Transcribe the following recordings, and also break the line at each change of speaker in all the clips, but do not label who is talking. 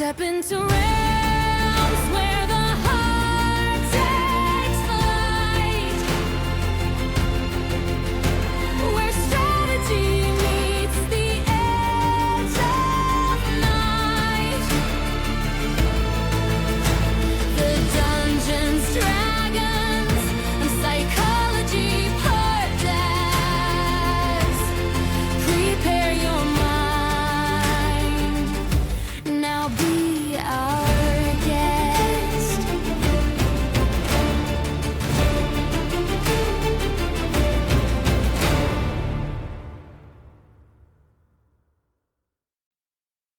Step into realms where the heart takes flight, where strategy meets the edge of night. The Dungeons, Dragons, and Psychology Podcast. Prepare your mind. Now be our guest.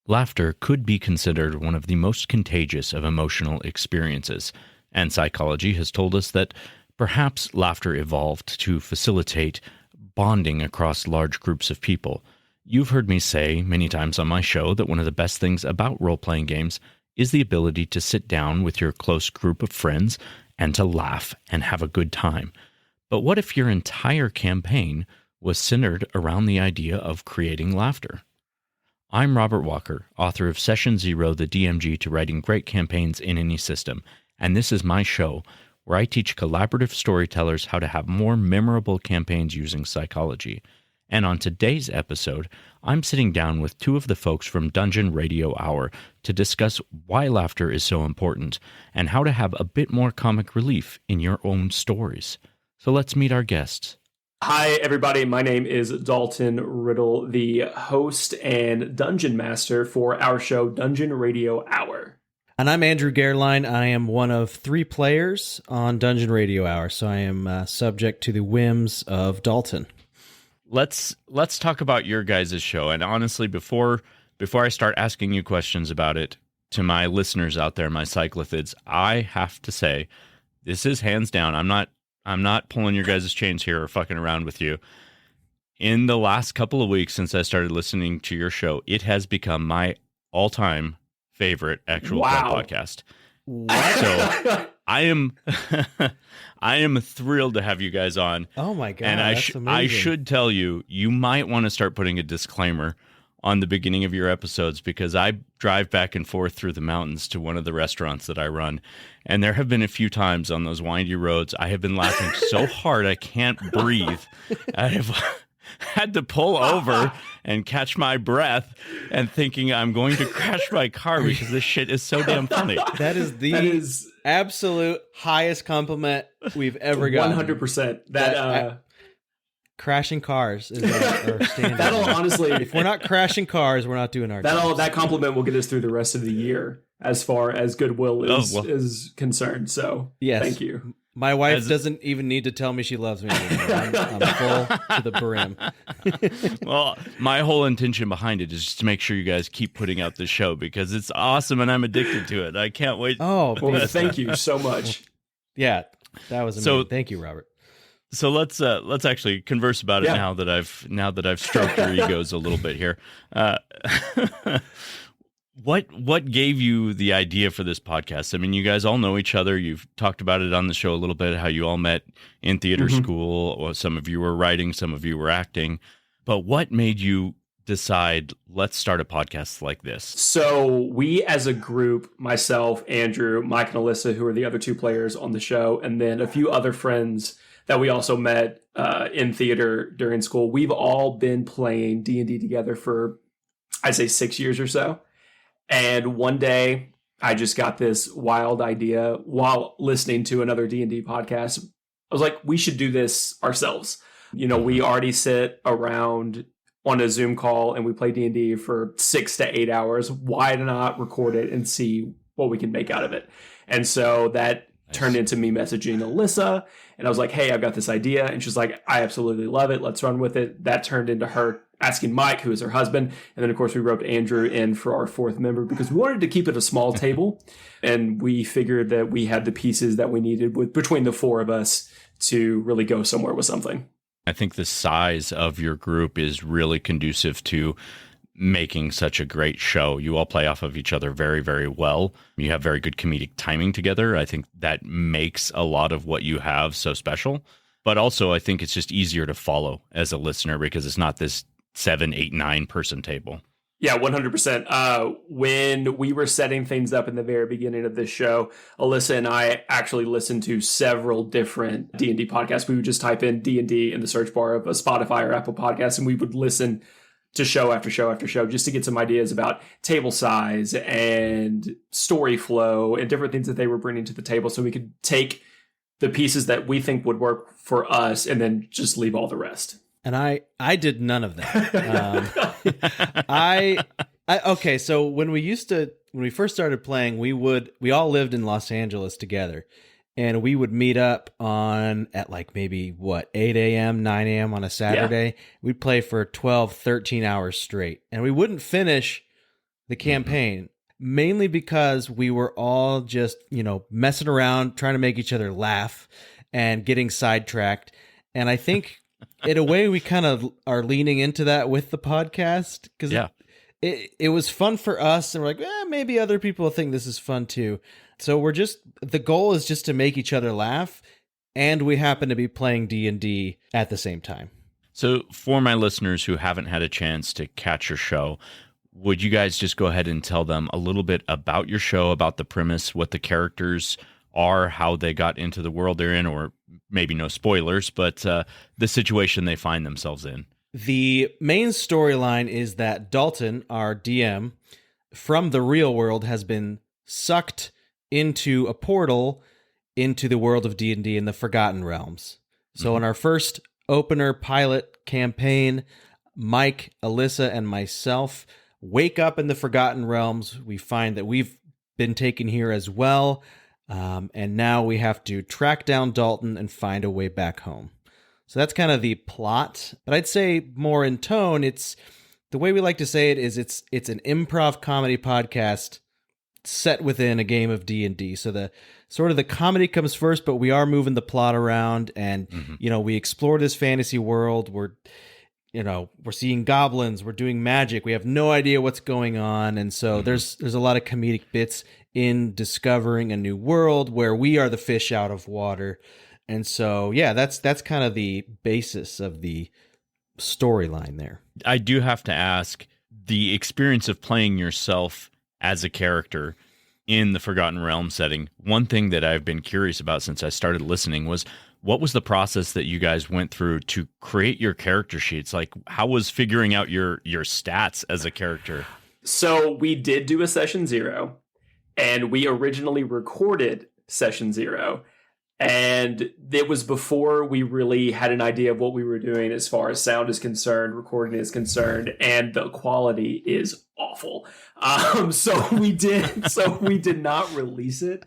Laughter could be considered one of the most contagious of emotional experiences, and psychology has told us that perhaps laughter evolved to facilitate bonding across large groups of people. You've heard me say many times on my show that one of the best things about role-playing games is the ability to sit down with your close group of friends and to laugh and have a good time. But what if your entire campaign was centered around the idea of creating laughter? I'm Robert Walker, author of Session Zero, the DMG to writing great campaigns in any system, and this is my show where I teach collaborative storytellers how to have more memorable campaigns using psychology. And on today's episode, I'm sitting down with two of the folks from Dungeon Radio Hour to discuss why laughter is so important and how to have a bit more comic relief in your own stories. So let's meet our guests.
Hi, everybody. My name is Dalton Riddle, the host and dungeon master for our show, Dungeon Radio Hour.
And I'm Andrew Gehrlein. I am one of 3 players on Dungeon Radio Hour, so I am subject to the whims of Dalton.
Let's talk about your guys' show. And honestly, before I start asking you questions about it, to my listeners out there, my cyclothids, I have to say, this is hands down. I'm not pulling your guys' chains here or fucking around with you. In the last couple of weeks since I started listening to your show, it has become my all-time favorite actual play podcast.
What?
So I am thrilled to have you guys on.
Oh my God,
and
that's amazing.
I should tell you, you might want to start putting a disclaimer on the beginning of your episodes, because I drive back and forth through the mountains to one of the restaurants that I run. And there have been a few times on those windy roads, I have been laughing so hard I can't breathe. I have had to pull over and catch my breath and thinking I'm going to crash my car because this shit is so damn funny.
That is the absolute highest compliment we've ever gotten.
100%.
Crashing cars is our standard.
That'll honestly,
if we're not crashing cars, we're not doing our job.
That compliment will get us through the rest of the year as far as goodwill is concerned. So
yes.
Thank you.
My wife doesn't even need to tell me she loves me anymore. I'm full to the brim.
Well, my whole intention behind it is just to make sure you guys keep putting out this show because it's awesome and I'm addicted to it. I can't wait.
Oh,
well, thank you so much.
Yeah, that was amazing. So, thank you, Robert.
So let's actually converse about it now that I've stroked your egos a little bit here. What gave you the idea for this podcast? I mean, you guys all know each other. You've talked about it on the show a little bit, how you all met in theater school, or some of you were writing, some of you were acting. But what made you decide, let's start a podcast like this?
So we as a group, myself, Andrew, Mike, and Alyssa, who are the other 2 players on the show, and then a few other friends that we also met in theater during school, we've all been playing D&D together for, I'd say, 6 years or so. And one day, I just got this wild idea while listening to another D&D podcast. I was like, we should do this ourselves. You know, we already sit around on a Zoom call and we play D&D for 6 to 8 hours. Why not record it and see what we can make out of it? And so that turned into me messaging Alyssa, and I was like, hey, I've got this idea. And she's like, I absolutely love it. Let's run with it. That turned into her asking Mike, who is her husband. And then, of course, we roped Andrew in for our 4th member because we wanted to keep it a small table. And we figured that we had the pieces that we needed between the 4 of us to really go somewhere with something.
I think the size of your group is really conducive to making such a great show. You all play off of each other very, very well. You have very good comedic timing together. I think that makes a lot of what you have so special. But also, I think it's just easier to follow as a listener because it's not this 7, 8, 9 person table.
Yeah, 100%. When we were setting things up in the very beginning of this show, Alyssa and I actually listened to several different D&D podcasts. We would just type in D&D in the search bar of a Spotify or Apple podcast, and we would listen to show after show after show just to get some ideas about table size and story flow and different things that they were bringing to the table, so we could take the pieces that we think would work for us and then just leave all the rest.
And I did none of that. Okay, so when we first started playing, we all lived in Los Angeles together, and we would meet up at like maybe 8 a.m., 9 a.m. on a Saturday. Yeah. We'd play for 12, 13 hours straight, and we wouldn't finish the campaign, mainly because we were all just, messing around, trying to make each other laugh and getting sidetracked. And I think in a way we kind of are leaning into that with the podcast, because it was fun for us, and we're like, maybe other people think this is fun too. So the goal is just to make each other laugh, and we happen to be playing D&D at the same time.
So for my listeners who haven't had a chance to catch your show, would you guys just go ahead and tell them a little bit about your show, about the premise, what the characters are, how they got into the world they're in, or maybe no spoilers, but the situation they find themselves in?
The main storyline is that Dalton, our DM, from the real world has been sucked into a portal into the world of D&D in the Forgotten Realms. So in our first opener pilot campaign, Mike, Alyssa, and myself wake up in the Forgotten Realms. We find that we've been taken here as well, and now we have to track down Dalton and find a way back home. So that's kind of the plot. But I'd say more in tone, it's the way we like to say it is it's an improv comedy podcast set within a game of D&D. So the comedy comes first, but we are moving the plot around, and we explore this fantasy world. We're seeing goblins, we're doing magic, we have no idea what's going on, and so there's a lot of comedic bits in discovering a new world where we are the fish out of water. And so that's kind of the basis of the storyline there.
I do have to ask, the experience of playing yourself as a character in the Forgotten Realm setting, one thing that I've been curious about since I started listening was, what was the process that you guys went through to create your character sheets? Like, how was figuring out your stats as a character?
So we did do a session 0, and we originally recorded session 0. And it was before we really had an idea of what we were doing as far as sound is concerned, recording is concerned, and the quality is awful. So we did not release it.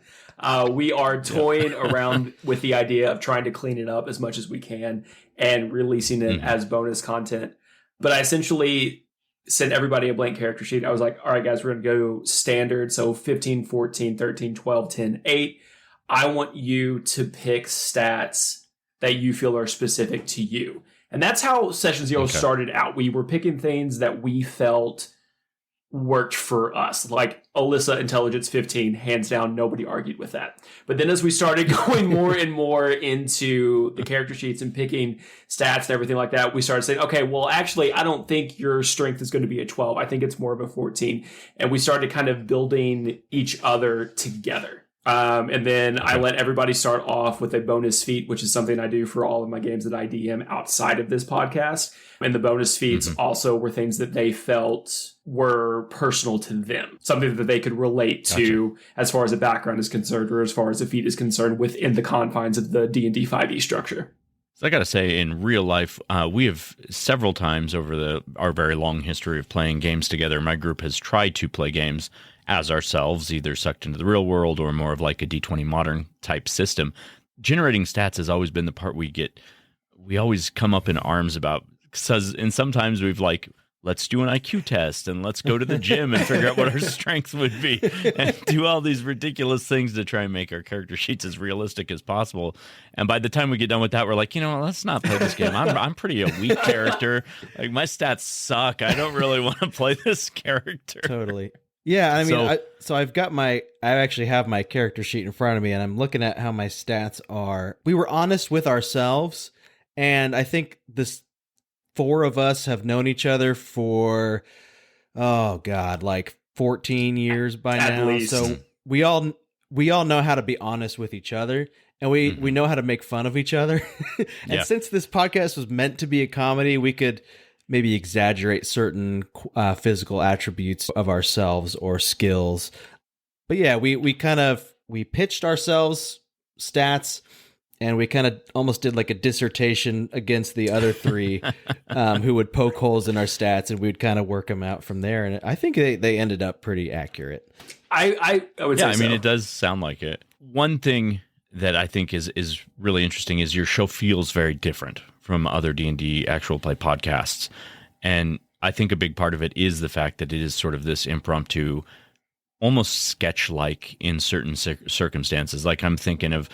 We are toying around with the idea of trying to clean it up as much as we can and releasing it as bonus content. But I essentially sent everybody a blank character sheet. I was like, all right, guys, we're going to go standard. So 15, 14, 13, 12, 10, 8. I want you to pick stats that you feel are specific to you. And that's how Session 0 started out. We were picking things that we felt worked for us. Like Alyssa, intelligence 15, hands down, nobody argued with that. But then as we started going more and more into the character sheets and picking stats and everything like that, we started saying, okay, well, actually, I don't think your strength is going to be a 12. I think it's more of a 14. And we started kind of building each other together. And then I let everybody start off with a bonus feat, which is something I do for all of my games that I DM outside of this podcast. And the bonus feats also were things that they felt were personal to them, something that they could relate to as far as a background is concerned, or as far as a feat is concerned within the confines of the D&D 5e structure.
So I got to say, in real life, we have several times over our very long history of playing games together, my group has tried to play games as ourselves, either sucked into the real world or more of like a D20 modern type system. Generating stats has always been the part we always come up in arms about, and sometimes we've like, let's do an IQ test and let's go to the gym and figure out what our strengths would be and do all these ridiculous things to try and make our character sheets as realistic as possible. And by the time we get done with that, we're like, let's not play this game. I'm pretty a weak character. Like, my stats suck. I don't really want to play this character.
Totally. Yeah, I mean, so I actually have my character sheet in front of me, and I'm looking at how my stats are. We were honest with ourselves, and I think this 4 of us have known each other for oh God, like 14 years by
At
now.
least.
So we all know how to be honest with each other, and we know how to make fun of each other. And
Yeah.
since this podcast was meant to be a comedy, we could maybe exaggerate certain physical attributes of ourselves or skills. But yeah, we pitched ourselves stats, and we kind of almost did like a dissertation against the other three who would poke holes in our stats, and we'd kind of work them out from there. And I think they ended up pretty accurate.
I would say
Yeah, I mean,
so.
it does sound like it. One thing that I think is really interesting is your show feels very different from other D&D actual play podcasts. And I think a big part of it is the fact that it is sort of this impromptu, almost sketch-like in certain circumstances. Like I'm thinking of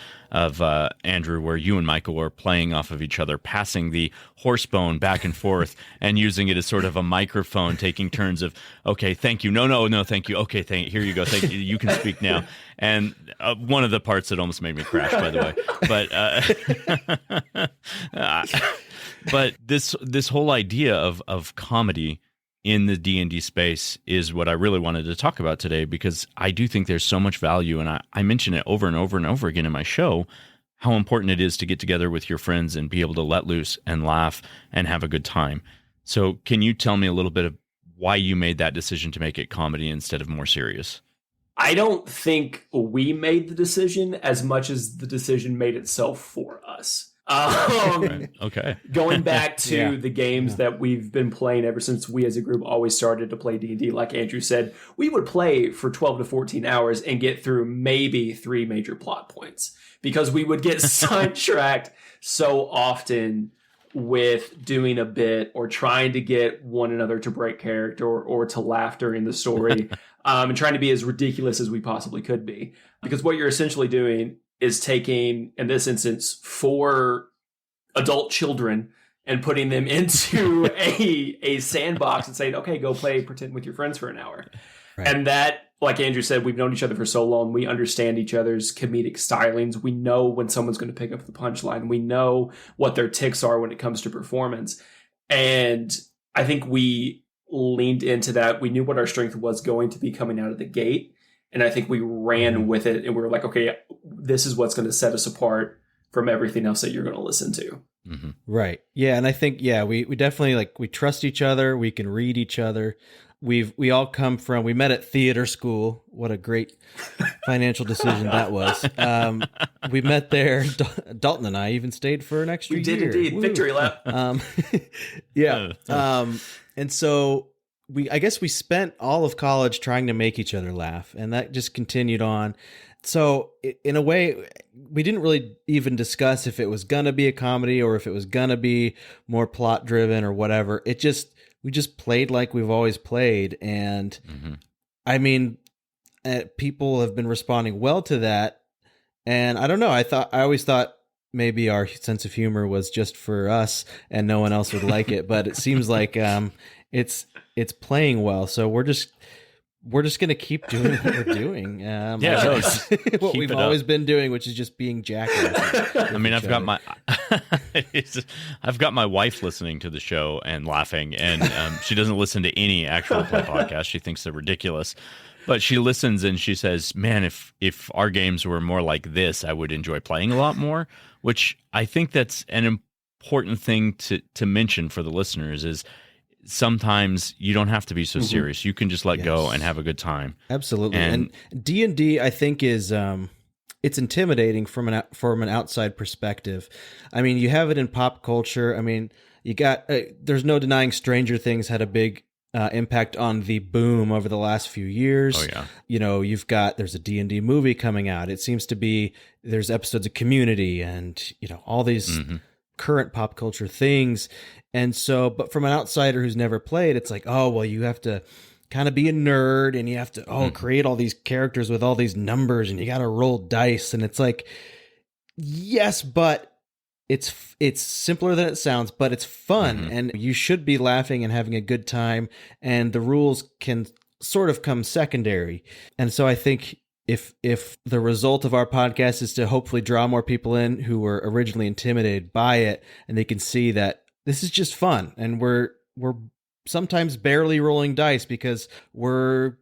Andrew, where you and Michael were playing off of each other, passing the horse bone back and forth and using it as sort of a microphone, taking turns of, okay, thank you. No, thank you. Okay, here you go. Thank you. You can speak now. And one of the parts that almost made me crash, by the way. But this whole idea of comedy in the D&D space is what I really wanted to talk about today, because I do think there's so much value, and I mention it over and over and over again in my show, how important it is to get together with your friends and be able to let loose and laugh and have a good time. So can you tell me a little bit of why you made that decision to make it comedy instead of more serious?
I don't think we made the decision as much as the decision made itself for us.
Okay.
Going back to
Yeah.
the games that we've been playing ever since we as a group always started to play D&D, like Andrew said, we would play for 12 to 14 hours and get through maybe 3 major plot points because we would get sidetracked so often with doing a bit or trying to get one another to break character or to laugh during the story and trying to be as ridiculous as we possibly could be. Because what you're essentially doing is taking, in this instance, 4 adult children and putting them into a sandbox and saying, okay, go play pretend with your friends for an hour.
Right.
And that, like Andrew said, we've known each other for so long. We understand each other's comedic stylings. We know when someone's going to pick up the punchline. We know what their tics are when it comes to performance. And I think we leaned into that. We knew what our strength was going to be coming out of the gate. And I think we ran with it, and we were like, okay, this is what's going to set us apart from everything else that you're going to listen to.
Mm-hmm.
Right. Yeah. And I think, we definitely we trust each other. We can read each other. We all come from, we met at theater school. What a great financial decision that was. We met there. Dalton and I even stayed for an extra
We did
year.
indeed.
Woo.
Victory lap.
Yeah. And so I guess we spent all of college trying to make each other laugh, and that just continued on. So in a way, we didn't really even discuss if it was going to be a comedy or if it was going to be more plot driven or whatever. We just played like we've always played. And I mean, people have been responding well to that. And I don't know. I always thought maybe our sense of humor was just for us and no one else would like it, but it seems like, it's playing well. So we're just going to keep doing what we're doing. What we've always been doing, which is just being jackasses.
I mean, I've got my wife listening to the show and laughing, and she doesn't listen to any actual play podcast. She thinks they're ridiculous, but she listens and she says, "Man, if our games were more like this, I would enjoy playing a lot more." Which I think that's an important thing to mention for the listeners is sometimes you don't have to be so serious. You can just let go and have a good time.
Absolutely. And D&D, I think, is it's intimidating from an outside perspective. I mean, you have it in pop culture. I mean, you got there's no denying Stranger Things had a big impact on the boom over the last few years.
Oh yeah.
You know, there's a D&D movie coming out. It seems to be there's episodes of Community and all these current pop culture things. And so, but from an outsider who's never played, it's like, oh, well, you have to kind of be a nerd and you have to, create all these characters with all these numbers and you got to roll dice. And it's like, yes, but it's simpler than it sounds, but it's fun and you should be laughing and having a good time. And the rules can sort of come secondary. And so I think if the result of our podcast is to hopefully draw more people in who were originally intimidated by it and they can see that this is just fun and we're sometimes barely rolling dice because we're,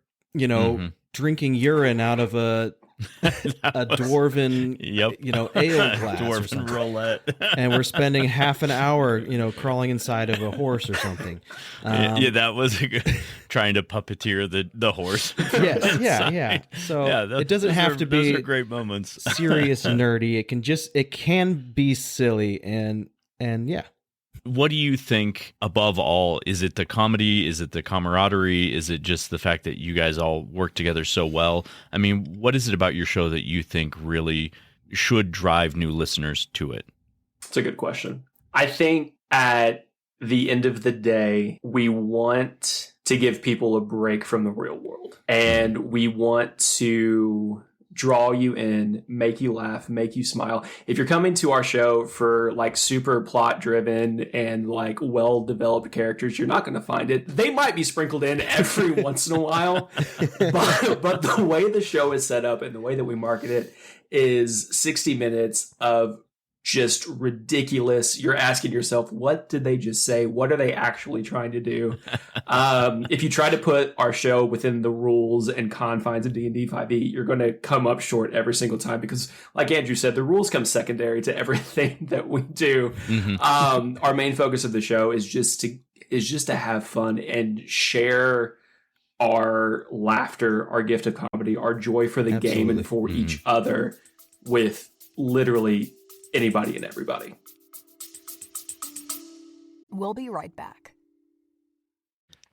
drinking urine out of a dwarven, ale glass or
Dwarven
something.
roulette.
And we're spending half an hour, crawling inside of a horse or something.
Yeah, that was trying to puppeteer the horse.
Yes, yeah. So it doesn't have to be
those are great moments.
serious nerdy. It can be silly and yeah.
What do you think above all? Is it the comedy? Is it the camaraderie? Is it just the fact that you guys all work together so well? I mean, what is it about your show that you think really should drive new listeners to it?
It's a good question. I think at the end of the day, we want to give people a break from the real world. And we want to draw you in, make you laugh, make you smile. If you're coming to our show for like super plot driven and like well developed characters, you're not going to find it. They might be sprinkled in every once in a while, but the way the show is set up and the way that we market it is 60 minutes of just ridiculous. You're asking yourself, what did they just say? What are they actually trying to do? If you try to put our show within the rules and confines of D&D 5e, you're going to come up short every single time because, like Andrew said, the rules come secondary to everything that we do. Mm-hmm. Our main focus of the show is just to have fun and share our laughter, our gift of comedy, our joy for the game and for each other with literally anybody and everybody.
We'll be right back.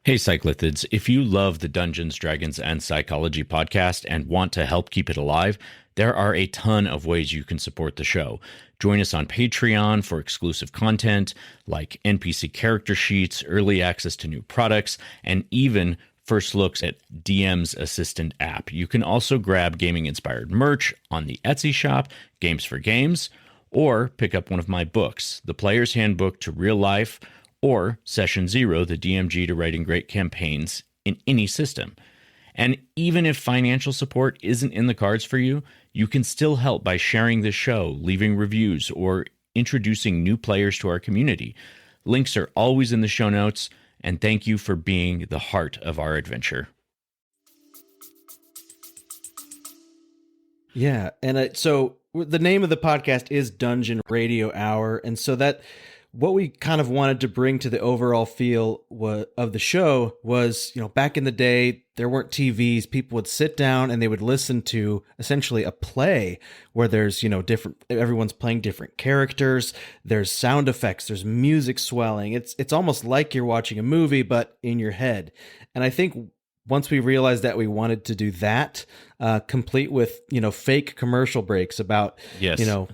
Hey, Cyclithids, if you love the Dungeons, Dragons, and Psychology podcast and want to help keep it alive, there are a ton of ways you can support the show. Join us on Patreon for exclusive content like NPC character sheets, early access to new products, and even first looks at DM's Assistant app. You can also grab gaming-inspired merch on the Etsy shop, Games for Games, or pick up one of my books, The Player's Handbook to Real Life, or Session Zero, the DMG to Writing Great Campaigns in any system. And even if financial support isn't in the cards for you, you can still help by sharing the show, leaving reviews, or introducing new players to our community. Links are always in the show notes, and thank you for being the heart of our adventure.
Yeah, and so the name of the podcast is Dungeon Radio Hour, and so that what we kind of wanted to bring to the overall feel of the show was, back in the day, there weren't TVs. People would sit down and they would listen to essentially a play where there's, everyone's playing different characters. There's sound effects. There's music swelling. It's almost like you're watching a movie, but in your head. And I think once we realized that we wanted to do that, complete with, fake commercial breaks about,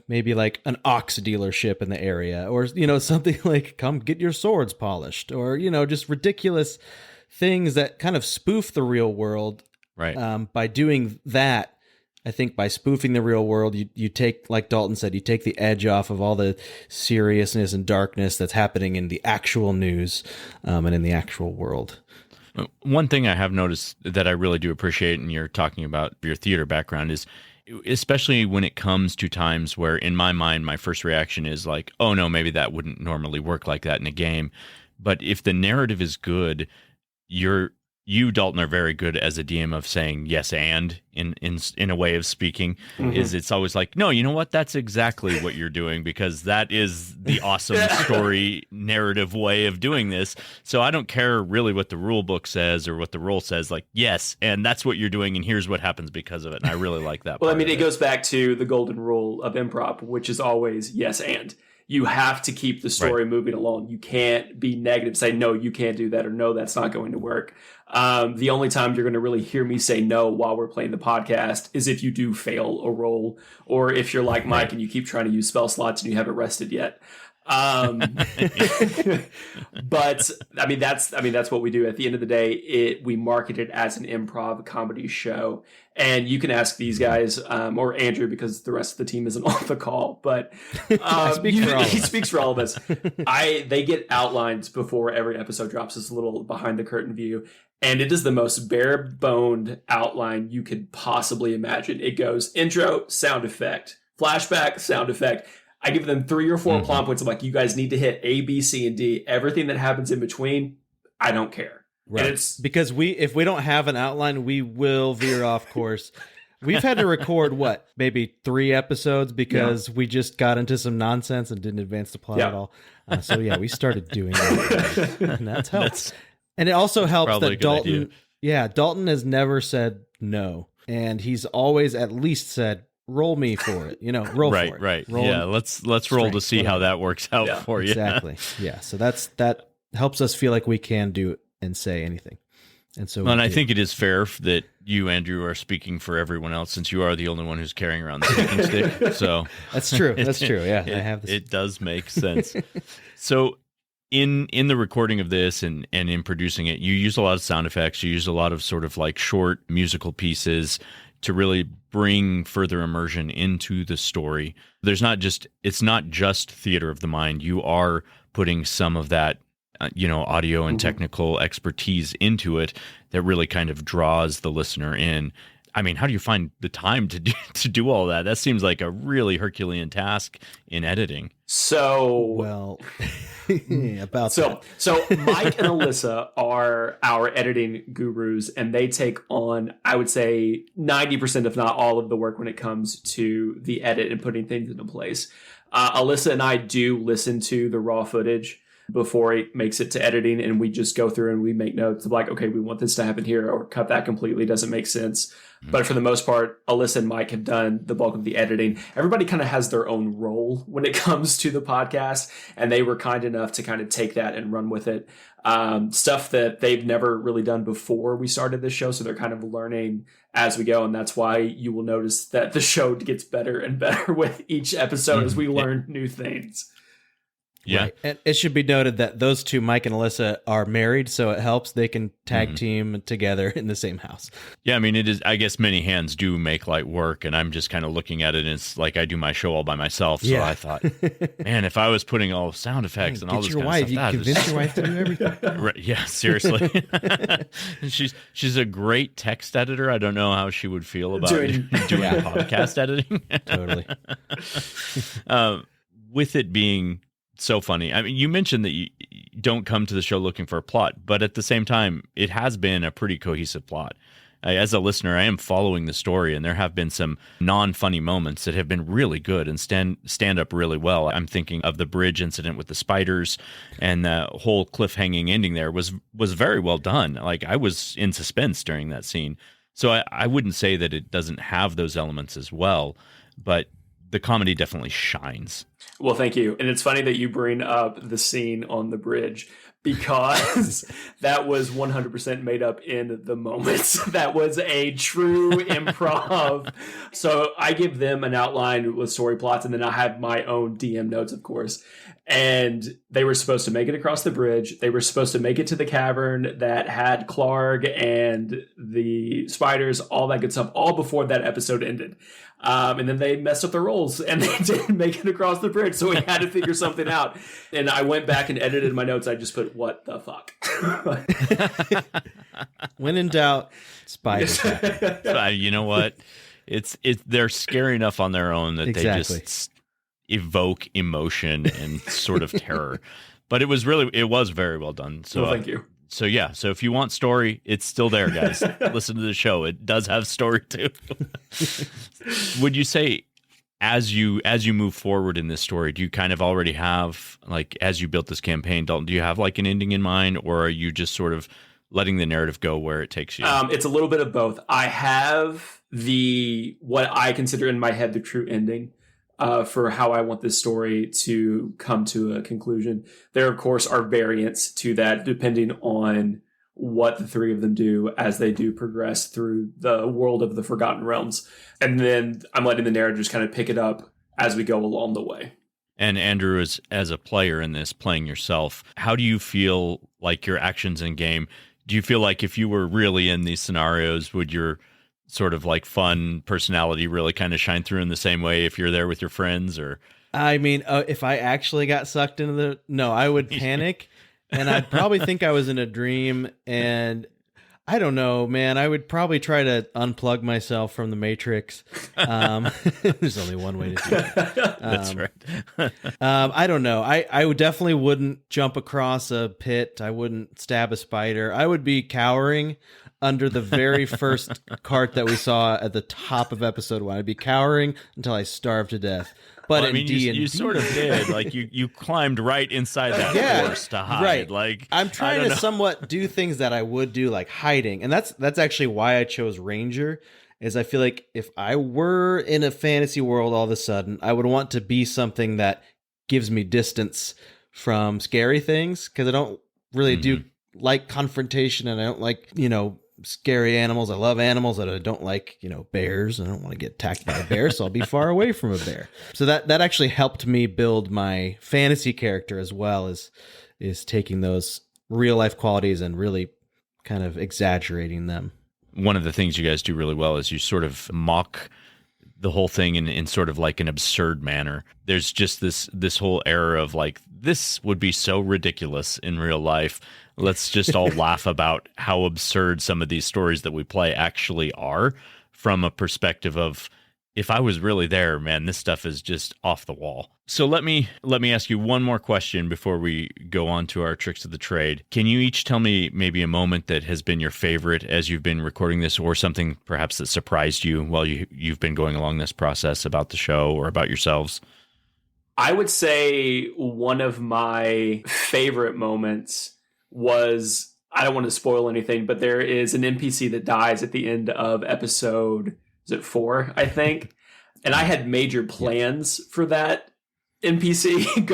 maybe like an ox dealership in the area or, something like come get your swords polished or, just ridiculous things that kind of spoof the real world.
Right.
By doing that, I think by spoofing the real world, you take, like Dalton said, you take the edge off of all the seriousness and darkness that's happening in the actual news and in the actual world.
One thing I have noticed that I really do appreciate, and you're talking about your theater background, is especially when it comes to times where, in my mind, my first reaction is like, oh no, maybe that wouldn't normally work like that in a game. But if the narrative is good, you, Dalton, are very good as a DM of saying yes and in a way of speaking. Mm-hmm. It's always like, no, you know what? That's exactly what you're doing because that is the awesome story narrative way of doing this. So I don't care really what the rule book says or what the role says. Like, yes, and that's what you're doing, and here's what happens because of it. And I really like that.
Well, I mean, it goes back to the golden rule of improv, which is always yes and. You have to keep the story moving along. You can't be negative, say, no, you can't do that, or no, that's not going to work. The only time you're going to really hear me say no while we're playing the podcast is if you do fail a roll, or if you're like Mike and you keep trying to use spell slots and you haven't rested yet. But I mean, that's what we do. At the end of the day, we market it as an improv comedy show. And you can ask these guys, or Andrew, because the rest of the team isn't on the call, but he speaks for all of us. They get outlines before every episode drops, this little behind the curtain view. And it is the most bare-boned outline you could possibly imagine. It goes intro, sound effect, flashback, sound effect. I give them 3 or 4 plot points. I'm like, you guys need to hit A, B, C, and D. Everything that happens in between, I don't care.
Right.
And it's
Because if we don't have an outline, we will veer off course. We've had to record maybe 3 episodes because we just got into some nonsense and didn't advance the plot at all. So we started doing that, and that's helped. And it also helps
probably a
that
good
Dalton,
idea.
Dalton has never said no, and he's always at least said, "Roll me for it," roll for it.
Right.
Roll
Yeah, let's roll to
strength,
see how that works out for you.
Exactly. Yeah. So that helps us feel like we can do and say anything. And so,
And I think it is fair that you, Andrew, are speaking for everyone else, since you are the only one who's carrying around the speaking stick. So
that's true. That's true. Yeah, I have this.
It does make sense. So in the recording of this and in producing it, you use a lot of sound effects. You use a lot of sort of like short musical pieces to really bring further immersion into the story. It's not just theater of the mind. You are putting some of that audio and technical expertise into it that really kind of draws the listener in. I mean, how do you find the time to do all that? That seems like a really Herculean task in editing.
So
about that.
So Mike and Alyssa are our editing gurus, and they take on, I would say, 90%, if not all, of the work when it comes to the edit and putting things into place. Alyssa and I do listen to the raw footage before it makes it to editing, and we just go through and we make notes of like, okay, we want this to happen here, or cut that completely, doesn't make sense. But for the most part, Alyssa and Mike have done the bulk of the editing. Everybody kind of has their own role when it comes to the podcast, and they were kind enough to kind of take that and run with it. Stuff that they've never really done before we started this show, so they're kind of learning as we go, and that's why you will notice that the show gets better and better with each episode as we learn new things.
Yeah.
Right. And it should be noted that those two, Mike and Alyssa, are married, so it helps. They can tag team together in the same house.
Yeah, I mean, it is. I guess many hands do make light work, and I'm just kind of looking at it, and it's like I do my show all by myself. So I thought, man, if I was putting all sound effects and all this kind of stuff,
convince your wife to do everything.
Right, yeah, seriously. she's a great text editor. I don't know how she would feel about doing podcast editing.
Totally.
With it being so funny. I mean, you mentioned that you don't come to the show looking for a plot, but at the same time, it has been a pretty cohesive plot. As a listener, I am following the story, and there have been some non-funny moments that have been really good and stand up really well. I'm thinking of the bridge incident with the spiders, and the whole cliffhanging ending there was very well done. Like, I was in suspense during that scene. So I wouldn't say that it doesn't have those elements as well, but the comedy definitely shines.
Well, thank you. And it's funny that you bring up the scene on the bridge, because that was 100% made up in the moment. That was a true improv. So I give them an outline with story plots, and then I have my own DM notes, of course. And they were supposed to make it across the bridge. They were supposed to make it to the cavern that had Clark and the spiders, all that good stuff, all before that episode ended. And then they messed up their roles, and they didn't make it across the bridge. So we had to figure something out. And I went back and edited my notes. I just put, what the fuck?
When in doubt, spiders.
You know what? They're scary enough on their own that they just evoke emotion and sort of terror. But it was very well done. So
well, thank you.
So yeah, so if you want story, it's still there, guys. Listen to the show; it does have story too. Would you say, as you move forward in this story, do you kind of already have, like, as you built this campaign, Dalton, do you have like an ending in mind, or are you just sort of letting the narrative go where it takes you?
It's a little bit of both. I have what I consider in my head the true ending. For how I want this story to come to a conclusion. There, of course, are variants to that depending on what the three of them do as they do progress through the world of the Forgotten Realms. And then I'm letting the narrator just kind of pick it up as we go along the way.
And Andrew, as a player in this, playing yourself, how do you feel like your actions in game? Do you feel like if you were really in these scenarios, would your sort of like fun personality really kind of shine through in the same way if you're there with your friends? Or
I mean, if I actually got sucked into I would panic, and I'd probably think I was in a dream, and I don't know, man. I would probably try to unplug myself from the Matrix. There's only one way to do it.
That's right.
I don't know. I would definitely wouldn't jump across a pit. I wouldn't stab a spider. I would be cowering under the very first cart that we saw at the top of episode 1. I'd be cowering until I starved to death. But
Well, I mean,
in D&D,
you sort of did. Like you climbed right inside that horse to hide.
Right.
Like
I'm trying to somewhat do things that I would do, like hiding, and that's actually why I chose Ranger. Is I feel like if I were in a fantasy world all of a sudden, I would want to be something that gives me distance from scary things, because I don't really do like confrontation, and I don't like scary animals. I love animals, that I don't like, bears. I don't want to get attacked by a bear, so I'll be far away from a bear. So that actually helped me build my fantasy character, as well as is taking those real life qualities and really kind of exaggerating them.
One of the things you guys do really well is you sort of mock the whole thing in sort of like an absurd manner. There's just this whole era of like, this would be so ridiculous in real life. Let's just all laugh about how absurd some of these stories that we play actually are, from a perspective of, if I was really there, man, this stuff is just off the wall. So let me ask you one more question before we go on to our tricks of the trade. Can you each tell me maybe a moment that has been your favorite as you've been recording this, or something perhaps that surprised you while you've been going along this process about the show or about yourselves?
I would say one of my favorite moments was, I don't want to spoil anything, but there is an NPC that dies at the end of episode, is it 4, I think? And I had major plans for that NPC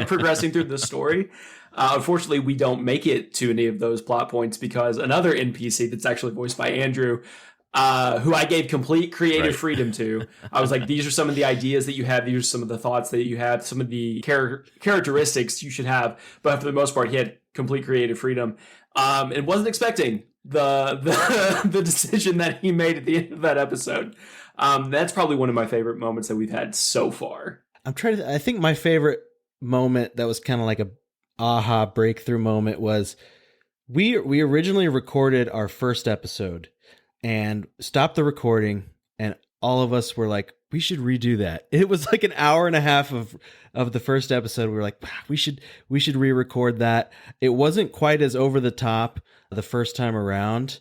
progressing through the story. Unfortunately, we don't make it to any of those plot points, because another NPC that's actually voiced by Andrew, who I gave complete creative freedom to. I was like, these are some of the ideas that you have. These are some of the thoughts that you have, some of the characteristics you should have. But for the most part, he had complete creative freedom, and wasn't expecting the decision that he made at the end of that episode. That's probably one of my favorite moments that we've had so far.
I think my favorite moment that was kind of like a aha breakthrough moment was we originally recorded our first episode and stopped the recording, and all of us were like, we should redo that. It was like an hour and a half of the first episode. We were like, we should re-record that. It wasn't quite as over the top the first time around.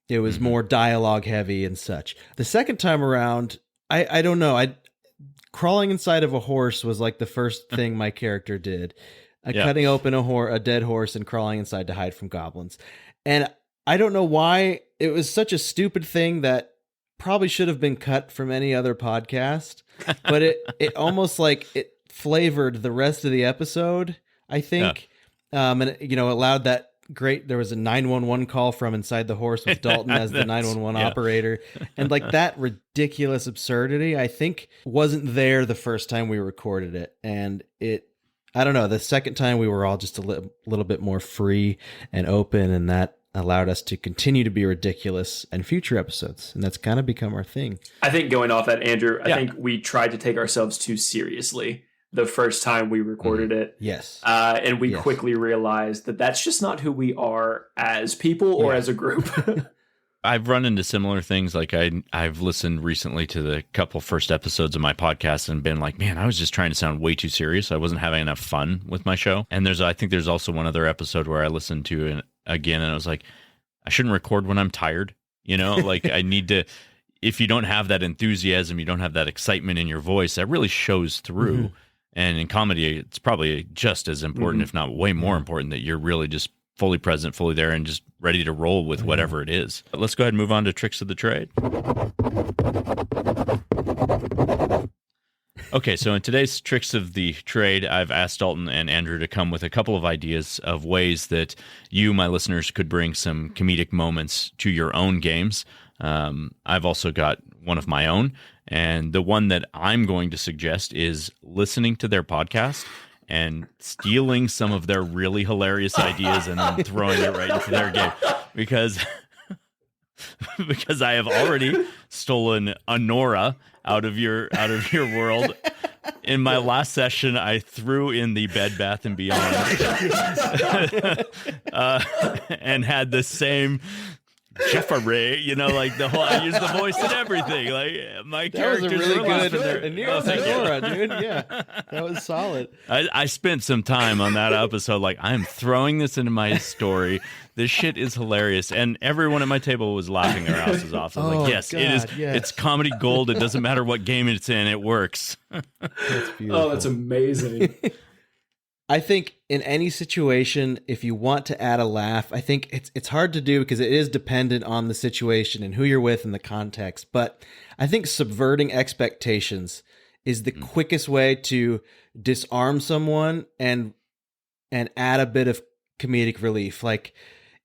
It was more dialogue heavy and such. The second time around, I don't know. Crawling inside of a horse was like the first thing my character did. Cutting open a dead horse and crawling inside to hide from goblins. And I don't know why it was such a stupid thing that probably should have been cut from any other podcast, but it almost like it flavored the rest of the episode, I think. And allowed that great, there was a 911 call from inside the horse with Dalton as the 911 operator. And like that ridiculous absurdity, I think wasn't there the first time we recorded it. And I don't know, the second time we were all just a little bit more free and open, and that allowed us to continue to be ridiculous in future episodes. And that's kind of become our thing.
I think going off that, Andrew, I think we tried to take ourselves too seriously the first time we recorded it.
Yes.
And we quickly realized that that's just not who we are as people or as a group.
I've run into similar things. Like I've listened recently to the couple first episodes of my podcast and been like, man, I was just trying to sound way too serious. I wasn't having enough fun with my show. And I think there's also one other episode where I listened to it again, and I was like, I shouldn't record when I'm tired. Like I need to, if you don't have that enthusiasm, you don't have that excitement in your voice, that really shows through. Mm-hmm. And in comedy, it's probably just as important, if not way more important, that you're really just fully present, fully there, and just ready to roll with whatever it is. But let's go ahead and move on to tricks of the trade. Okay, so in today's tricks of the trade, I've asked Dalton and Andrew to come with a couple of ideas of ways that you, my listeners, could bring some comedic moments to your own games. I've also got one of my own, and the one that I'm going to suggest is listening to their podcast and stealing some of their really hilarious ideas and then throwing it right into their game. Because I have already stolen a Nora out of your world In my last session, I threw in the Bed Bath and Beyond and had the same Jeffrey, like the whole. I used the voice and everything. Like my
That was a
characters
really
were
good
laughing there. Oh, thank you.
Nora, dude. Yeah, that was solid.
I spent some time on that episode. Like I'm throwing this into my story. This shit is hilarious, and everyone at my table was laughing their asses off. I was like, "Yes, it is.
yes.
It's comedy gold. It doesn't matter what game it's in. It works."
That's beautiful.
Oh, that's amazing.
I think in any situation, if you want to add a laugh, I think it's hard to do because it is dependent on the situation and who you're with and the context. But I think subverting expectations is the quickest way to disarm someone and add a bit of comedic relief. Like,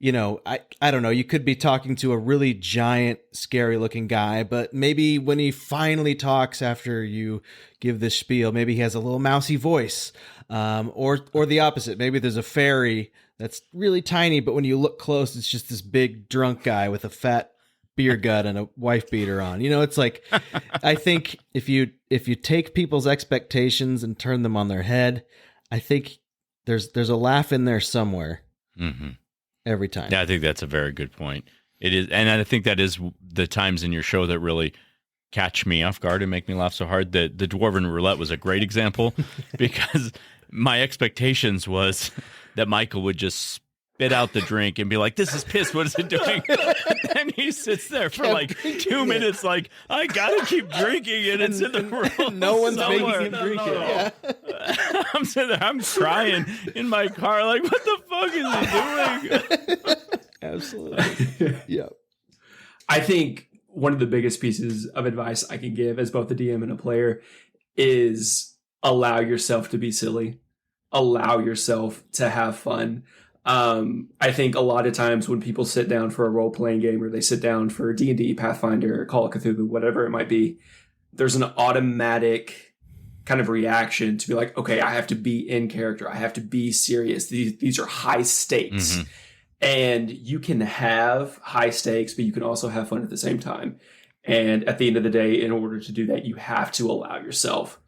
I don't know, you could be talking to a really giant, scary looking guy, but maybe when he finally talks after you give this spiel, maybe he has a little mousy voice, or the opposite. Maybe there's a fairy that's really tiny, but when you look close, it's just this big drunk guy with a fat beer gut and a wife beater on. It's like, I think if you take people's expectations and turn them on their head, I think there's a laugh in there somewhere.
Mm-hmm.
Every time.
Yeah, I think that's a very good point. It is, and I think that is the times in your show that really catch me off guard and make me laugh so hard. The Dwarven Roulette was a great example because my expectations was that Michael would just spit out the drink and be like, "This is piss. What is it doing?" And he sits there for like 2 minutes, like, "I gotta keep drinking it. It's in the room.
No one's making
somewhere."
him drink it. Yeah.
I'm sitting there, I'm crying in my car, like, "What the fuck is he doing?"
Absolutely. Yeah.
I think one of the biggest pieces of advice I can give as both a DM and a player is allow yourself to be silly. Allow yourself to have fun. I think a lot of times when people sit down for a role-playing game or they sit down for D&D, Pathfinder, Call of Cthulhu, whatever it might be, there's an automatic kind of reaction to be like, okay, I have to be in character. I have to be serious. These are high stakes.
Mhm.
And you can have high stakes, but you can also have fun at the same time. And at the end of the day, in order to do that, you have to allow yourself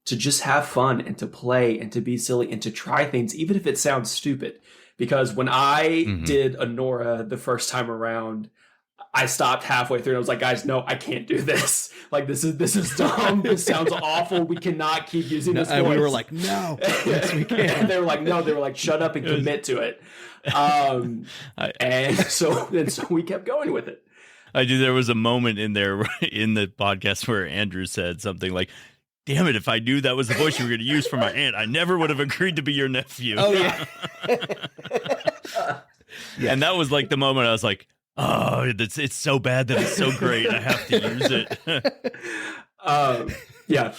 to just have fun and to play and to be silly and to try things, even if it sounds stupid. Because when I did Honora the first time around, I stopped halfway through and I was like, guys, no, I can't do this. Like, this is dumb. This sounds awful. We cannot keep using this voice.
And we were like, no, yes, we can.
And they were like, no, they were like, shut up and commit to it. And so we kept going with it.
I do. There was a moment in there in the podcast where Andrew said something like, "Damn it, if I knew that was the voice you were going to use for my aunt, I never would have agreed to be your nephew."
Oh, yeah.
And that was like the moment I was like, "Oh, it's so bad that it's so great. I have to use it."
Yeah.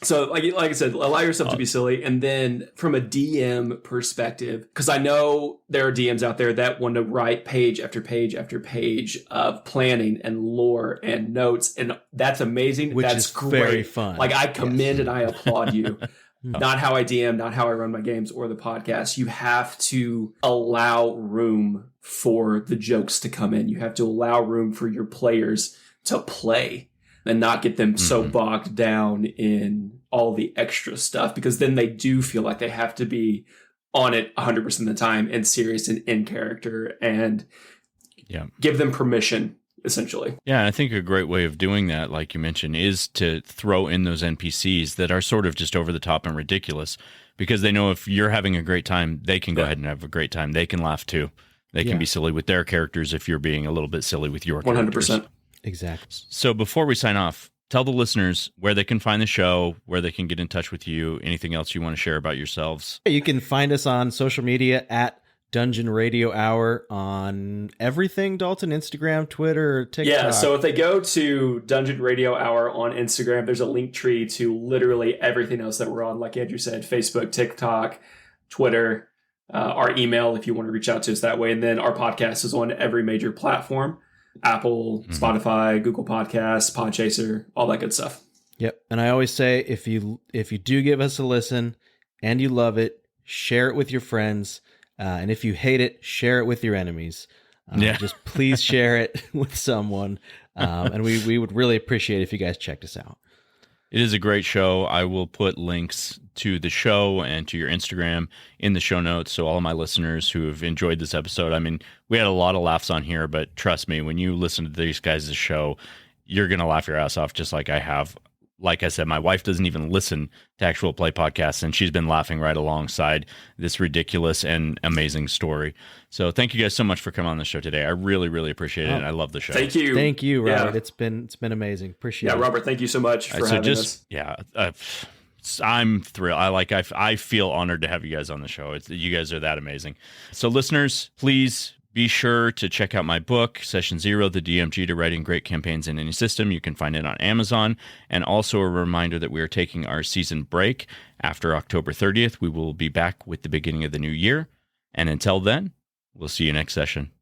So like I said, allow yourself to be silly. And then from a DM perspective, because I know there are DMs out there that want to write page after page after page of planning and lore and notes. And that's amazing.
Which
that's
is
great.
very fun.
Like I commend and I applaud you. Not how I DM, not how I run my games or the podcast. You have to allow room for the jokes to come in. You have to allow room for your players to play and not get them so bogged down in all the extra stuff, because then they do feel like they have to be on it 100% of the time and serious and in character, and give them permission, essentially.
Yeah, I think a great way of doing that, like you mentioned, is to throw in those NPCs that are sort of just over the top and ridiculous, because they know if you're having a great time, they can go ahead and have a great time. They can laugh too. They can be silly with their characters if you're being a little bit silly with your characters.
100%.
Exactly.
So before we sign off, tell the listeners where they can find the show, where they can get in touch with you, anything else you want to share about yourselves.
You can find us on social media at Dungeon Radio Hour on everything, Dalton, Instagram, Twitter, TikTok.
Yeah, so if they go to Dungeon Radio Hour on Instagram, there's a link tree to literally everything else that we're on. Like Andrew said, Facebook, TikTok, Twitter, our email if you want to reach out to us that way. And then our podcast is on every major platform. Apple, Spotify, Google Podcasts, Podchaser, all that good stuff.
Yep. And I always say, if you do give us a listen and you love it, share it with your friends. And if you hate it, share it with your enemies. Just please share it with someone. And we would really appreciate it if you guys checked us out.
It is a great show. I will put links to the show and to your Instagram in the show notes. So all of my listeners who have enjoyed this episode, I mean, we had a lot of laughs on here, but trust me, when you listen to these guys' show, you're going to laugh your ass off just like I have. Like I said, my wife doesn't even listen to actual play podcasts, and she's been laughing right alongside this ridiculous and amazing story. So thank you guys so much for coming on the show today. I really, really appreciate it. And I love the show.
Thank you.
Thank you, Robert.
Yeah.
It's been amazing. Appreciate it.
Yeah, Robert, thank you so much for having us.
Yeah, I'm thrilled. I feel honored to have you guys on the show. You guys are that amazing. So listeners, please be sure to check out my book, Session Zero, The DMG to Writing Great Campaigns in Any System. You can find it on Amazon. And also a reminder that we are taking our season break after October 30th. We will be back with the beginning of the new year. And until then, we'll see you next session.